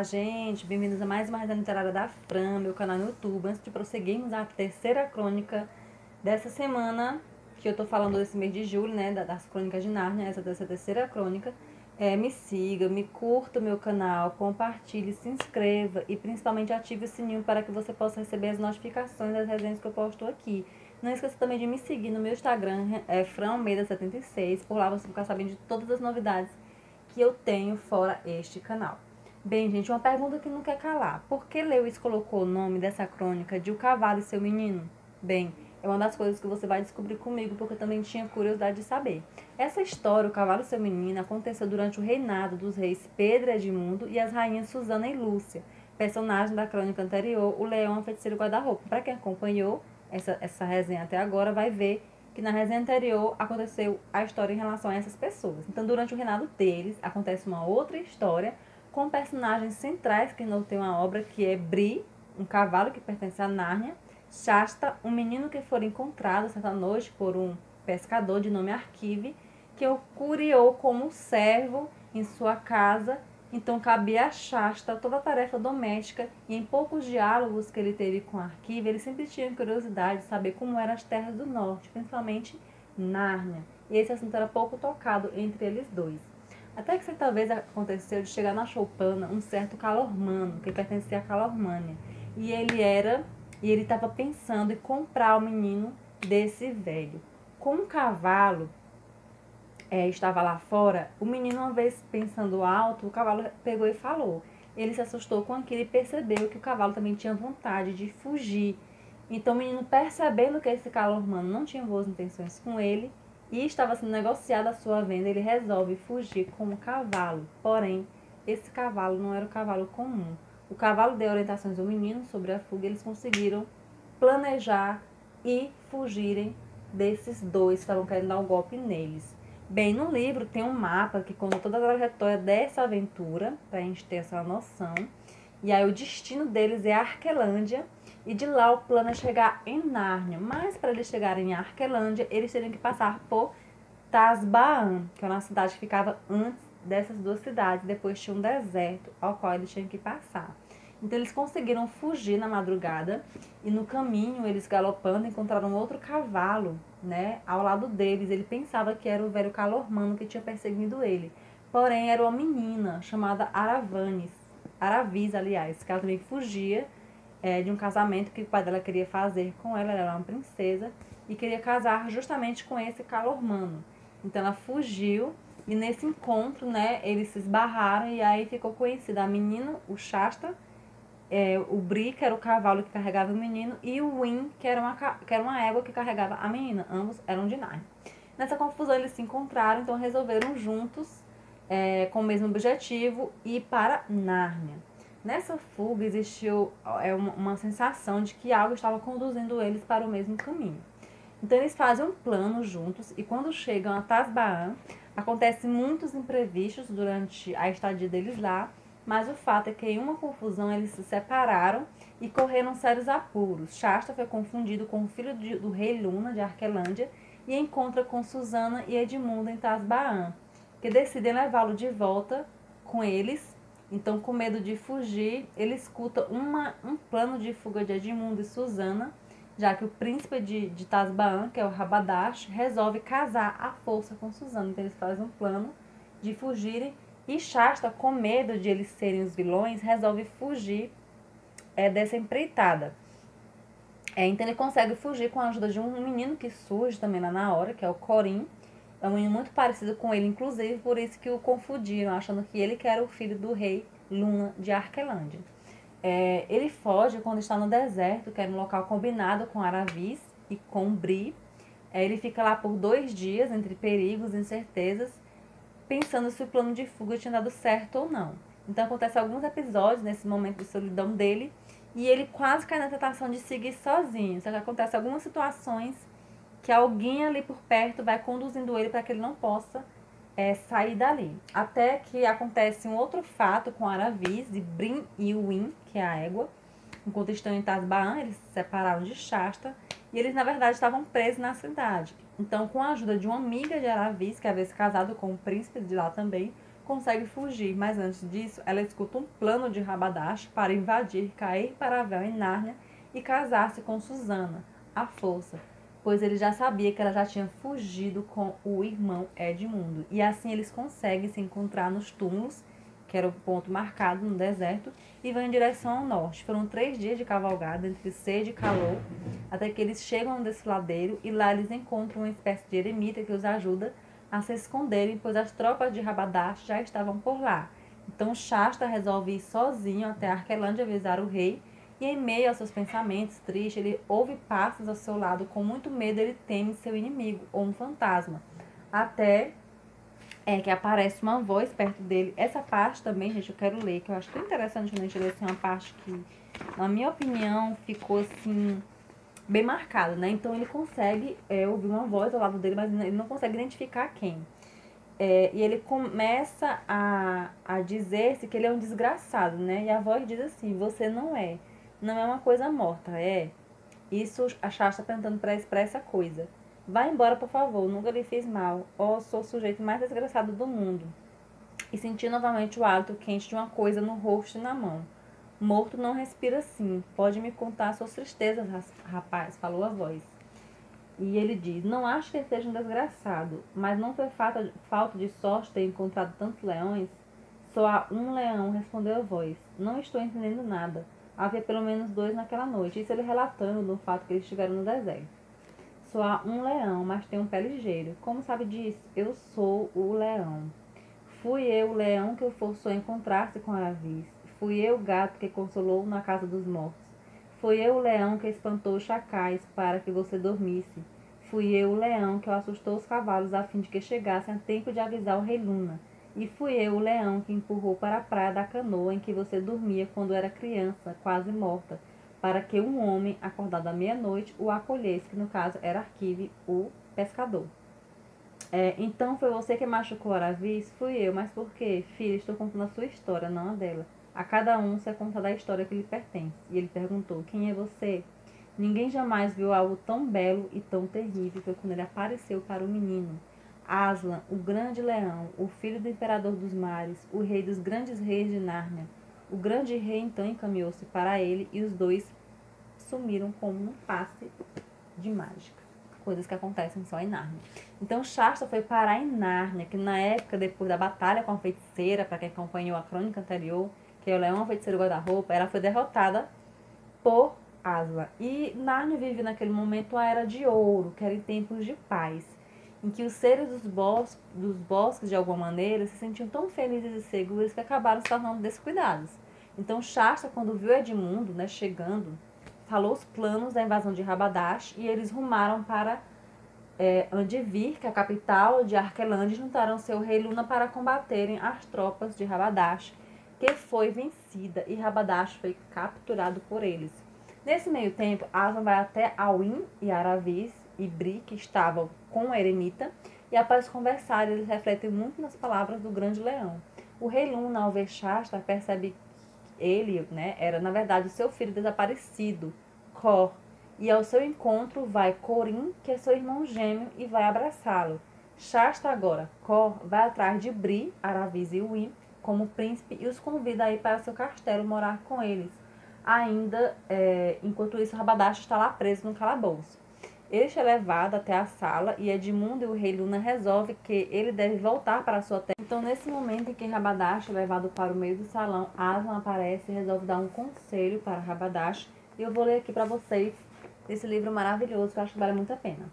gente, bem-vindos a mais uma resenha literária da Fran, meu canal no YouTube. Antes de prosseguirmos a terceira crônica dessa semana, que eu tô falando desse mês de julho, né, das crônicas de Nárnia, essa dessa terceira crônica, me siga, me curta o meu canal, compartilhe, se inscreva e principalmente ative o sininho para que você possa receber as notificações das resenhas que eu posto aqui. Não esqueça também de me seguir no meu Instagram, franalmeida76, por lá você vai ficar sabendo de todas as novidades que eu tenho fora este canal. Bem, gente, uma pergunta que não quer calar. Por que Lewis colocou o nome dessa crônica de O Cavalo e Seu Menino? Bem, é uma das coisas que você vai descobrir comigo, porque eu também tinha curiosidade de saber. Essa história, O Cavalo e Seu Menino, aconteceu durante o reinado dos reis Pedro e Edmundo e as rainhas Susana e Lúcia, personagem da crônica anterior, o Leão, a Feiticeira e o Guarda-Roupa. Para quem acompanhou essa resenha até agora, vai ver que na resenha anterior aconteceu a história em relação a essas pessoas. Então, durante o reinado deles, acontece uma outra história com personagens centrais que norteiam a obra, que é Bri, um cavalo que pertence a Nárnia, Shasta, um menino que foi encontrado certa noite por um pescador de nome Arquive, que o criou como servo em sua casa. Então cabia a Shasta toda a tarefa doméstica, e em poucos diálogos que ele teve com Arquive, ele sempre tinha curiosidade de saber como eram as terras do norte, principalmente Nárnia. E esse assunto era pouco tocado entre eles dois. Até que certa vez aconteceu de chegar na choupana um certo Calormano, que pertencia a Calormânia. E ele estava pensando em comprar o menino desse velho. Com um cavalo estava lá fora, o menino, uma vez pensando alto, o cavalo pegou e falou. Ele se assustou com aquilo e percebeu que o cavalo também tinha vontade de fugir. Então o menino, percebendo que esse Calormano não tinha boas intenções com ele, e estava sendo negociada a sua venda, ele resolve fugir com o cavalo. Porém, esse cavalo não era o cavalo comum. O cavalo deu orientações ao menino sobre a fuga, e eles conseguiram planejar e fugirem desses dois que estavam querendo dar um golpe neles. Bem, no livro tem um mapa que conta toda a trajetória dessa aventura, para a gente ter essa noção. E aí o destino deles é Arquelândia, e de lá o plano é chegar em Nárnia. Mas para eles chegarem em Arquelândia, eles teriam que passar por Tasbaan, que é uma cidade que ficava antes dessas duas cidades. Depois tinha um deserto ao qual eles tinham que passar. Então eles conseguiram fugir na madrugada, e no caminho, eles galopando, encontraram outro cavalo, né, ao lado deles. Ele pensava que era o velho Calormano que tinha perseguido ele. Porém, era uma menina chamada Aravis, aliás, que ela também fugia de um casamento que o pai dela queria fazer com ela. Ela era uma princesa e queria casar justamente com esse Calormano. Então ela fugiu, e nesse encontro, né, eles se esbarraram, e aí ficou conhecida a menina, o Shasta, o Bri, que era o cavalo que carregava o menino, e o Win, que era uma égua que carregava a menina. Ambos eram de Nárnia. Nessa confusão eles se encontraram, então resolveram juntos, com o mesmo objetivo, ir para Nárnia. Nessa fuga existiu uma sensação de que algo estava conduzindo eles para o mesmo caminho. Então eles fazem um plano juntos, e quando chegam a Tasbaan, acontecem muitos imprevistos durante a estadia deles lá, mas o fato é que em uma confusão eles se separaram e correram sérios apuros. Shasta foi confundido com o filho do rei Luna, de Arquelândia, e encontra com Susana e Edmundo em Tasbaan, que decidem levá-lo de volta com eles. Então, com medo de fugir, ele escuta um plano de fuga de Edmundo e Susana, já que o príncipe de Tasbaan, que é o Rabadash, resolve casar à força com Susana. Então, eles fazem um plano de fugirem, e Shasta, com medo de eles serem os vilões, resolve fugir dessa empreitada. Então, ele consegue fugir com a ajuda de um menino que surge também lá na hora, que é o Corim. É um menino muito parecido com ele, inclusive por isso que o confundiram, achando que ele que era o filho do rei Luna de Arquelândia. Ele foge quando está no deserto, que era um local combinado com Aravis e com Bri. Ele fica lá por 2 dias, entre perigos e incertezas, pensando se o plano de fuga tinha dado certo ou não. Então acontecem alguns episódios nesse momento de solidão dele, e ele quase cai na tentação de seguir sozinho. Só que acontecem algumas situações que alguém ali por perto vai conduzindo ele para que ele não possa sair dali. Até que acontece um outro fato com Aravis, de Brin e Win, que é a égua. Enquanto estão em Tasbaan, eles se separaram de Shasta, e eles, na verdade, estavam presos na cidade. Então, com a ajuda de uma amiga de Aravis, que havia se casado com o príncipe de lá também, consegue fugir, mas antes disso, ela escuta um plano de Rabadash para invadir, cair para Vel em Nárnia e casar-se com Susana, à força, pois ele já sabia que ela já tinha fugido com o irmão Edmundo. E assim eles conseguem se encontrar nos túmulos, que era o ponto marcado no deserto, e vão em direção ao norte. Foram 3 dias de cavalgada, entre sede e calor, até que eles chegam a um desfiladeiro e lá eles encontram uma espécie de eremita que os ajuda a se esconderem, pois as tropas de Rabadash já estavam por lá. Então Shasta resolve ir sozinho até Arquelândia avisar o rei, e em meio aos seus pensamentos tristes, ele ouve passos ao seu lado. Com muito medo, ele teme seu inimigo, ou um fantasma. Até que aparece uma voz perto dele. Essa parte também, gente, eu quero ler, que eu acho tão interessante quando a gente lê assim, uma parte que, na minha opinião, ficou assim, bem marcada, né? Então ele consegue ouvir uma voz ao lado dele, mas ele não consegue identificar quem. E ele começa a dizer-se que ele é um desgraçado, né? E a voz diz assim: você não é uma coisa morta, é. Isso a Shasta está perguntando para essa coisa. Vá embora, por favor, nunca lhe fiz mal. Oh, sou o sujeito mais desgraçado do mundo. E senti novamente o hálito quente de uma coisa no rosto e na mão. Morto não respira assim. Pode me contar suas tristezas, rapaz, falou a voz. E ele diz: não acho que ele seja um desgraçado, mas não foi falta de sorte ter encontrado tantos leões? Só há um leão, respondeu a voz. Não estou entendendo nada. Havia pelo menos 2 naquela noite. Isso ele relatando do fato que eles estiveram no deserto. Só há um leão, mas tem um pé ligeiro. Como sabe disso? Eu sou o leão. Fui eu o leão que o forçou a encontrar-se com Aravis. Fui eu o gato que consolou na casa dos mortos. Fui eu o leão que espantou os chacais para que você dormisse. Fui eu o leão que assustou os cavalos a fim de que chegassem a tempo de avisar o rei Luna. E fui eu o leão que empurrou para a praia da canoa em que você dormia quando era criança, quase morta, para que um homem, acordado à meia-noite, o acolhesse, que no caso era Arquive, o pescador. Então foi você que machucou Aravis? Fui eu, mas por quê? Filha, estou contando a sua história, não a dela. A cada um se é contada a história que lhe pertence. E ele perguntou: quem é você? Ninguém jamais viu algo tão belo e tão terrível. Foi quando ele apareceu para o menino. Aslan, o grande leão, o filho do imperador dos mares, o rei dos grandes reis de Nárnia. O grande rei então encaminhou-se para ele e os dois sumiram como um passe de mágica. Coisas que acontecem só em Nárnia. Então Shasta foi parar em Nárnia, que na época, depois da batalha com a feiticeira, para quem acompanhou a crônica anterior, que é o leão, a feiticeira guarda-roupa, ela foi derrotada por Aslan. E Nárnia vive naquele momento a Era de Ouro, que era em tempos de paz, em que os seres dos bosques, de alguma maneira, se sentiam tão felizes e seguros que acabaram se tornando descuidados. Então Shasta, quando viu Edmundo, né, chegando, falou os planos da invasão de Rabadash e eles rumaram para Andivir, que é a capital de Arquelândia, e juntaram seu rei Luna para combaterem as tropas de Rabadash, que foi vencida e Rabadash foi capturado por eles. Nesse meio tempo, Aslan vai até Alwyn e Aravis e Bri, que estavam com a eremita, e após conversar, eles refletem muito nas palavras do grande leão. O rei Luna, ao ver Shasta, percebe que ele, né, era na verdade o seu filho desaparecido, Cor, e ao seu encontro vai Corin, que é seu irmão gêmeo, e vai abraçá-lo. Shasta agora, Cor, vai atrás de Bri, Aravis e Win como príncipe e os convida a ir para seu castelo morar com eles. Ainda, enquanto isso, Rabadash está lá preso no calabouço. Este é levado até a sala e Edmundo e o rei Luna resolvem que ele deve voltar para sua terra. Então, nesse momento em que Rabadash é levado para o meio do salão, Aslan aparece e resolve dar um conselho para Rabadash. E eu vou ler aqui para vocês esse livro maravilhoso que eu acho que vale muito a pena.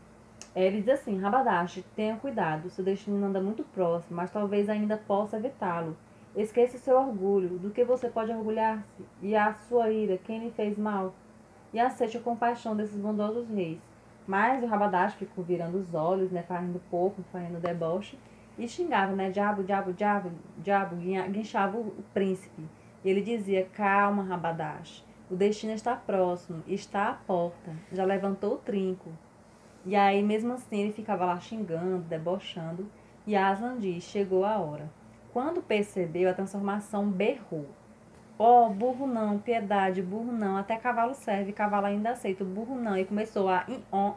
Ele diz assim: Rabadash, tenha cuidado, seu destino não anda muito próximo, mas talvez ainda possa evitá-lo. Esqueça o seu orgulho, do que você pode orgulhar-se, e a sua ira, quem lhe fez mal, e aceite a compaixão desses bondosos reis. Mas o Rabadash ficou virando os olhos, né, fazendo pouco, fazendo deboche, e xingava, né, diabo, diabo, diabo, diabo, guinchava o príncipe. E ele dizia: calma, Rabadash, o destino está próximo, está à porta, já levantou o trinco. E aí, mesmo assim, ele ficava lá xingando, debochando, e Aslan diz: chegou a hora. Quando percebeu a transformação, berrou: ó, burro não, piedade, burro não, até cavalo serve, cavalo ainda aceita, burro não. E começou a in-on.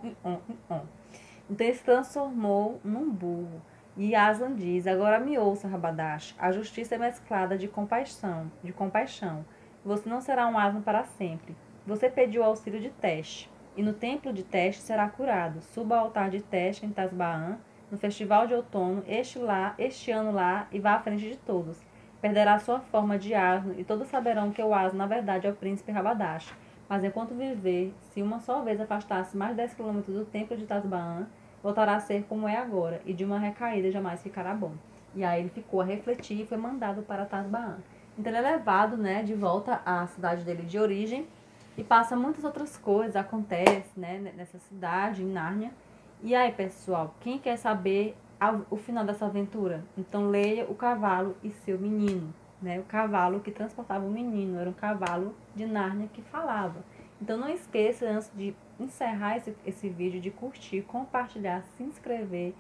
Então ele se transformou num burro. E Aslan diz: agora me ouça, Rabadash, a justiça é mesclada de compaixão, Você não será um asno para sempre. Você pediu auxílio de Tesh, e no templo de Tesh será curado. Suba ao altar de Tesh em Tasbaan, no festival de outono, este ano lá, e vá à frente de todos. Perderá sua forma de asno, e todos saberão que o asno, na verdade, é o príncipe Rabadash. Mas enquanto viver, se uma só vez afastasse mais de 10 quilômetros do templo de Tasbaan, voltará a ser como é agora, e de uma recaída jamais ficará bom. E aí ele ficou a refletir e foi mandado para Tasbaan. Então ele é levado, né, de volta à cidade dele de origem, e passa muitas outras coisas, acontece, né, nessa cidade, em Nárnia. E aí, pessoal, quem quer saber o final dessa aventura? Então leia O Cavalo e Seu Menino, né? O cavalo que transportava o menino, era um cavalo de Nárnia que falava. Então não esqueça, antes de encerrar esse vídeo, de curtir, compartilhar, se inscrever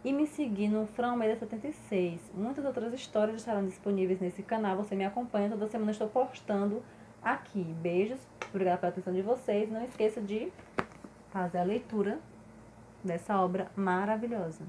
e me seguir no Fran Almeida 76. Muitas outras histórias estarão disponíveis nesse canal, você me acompanha, toda semana eu estou postando aqui. Beijos, obrigada pela atenção de vocês. Não esqueça de fazer a leitura dessa obra maravilhosa.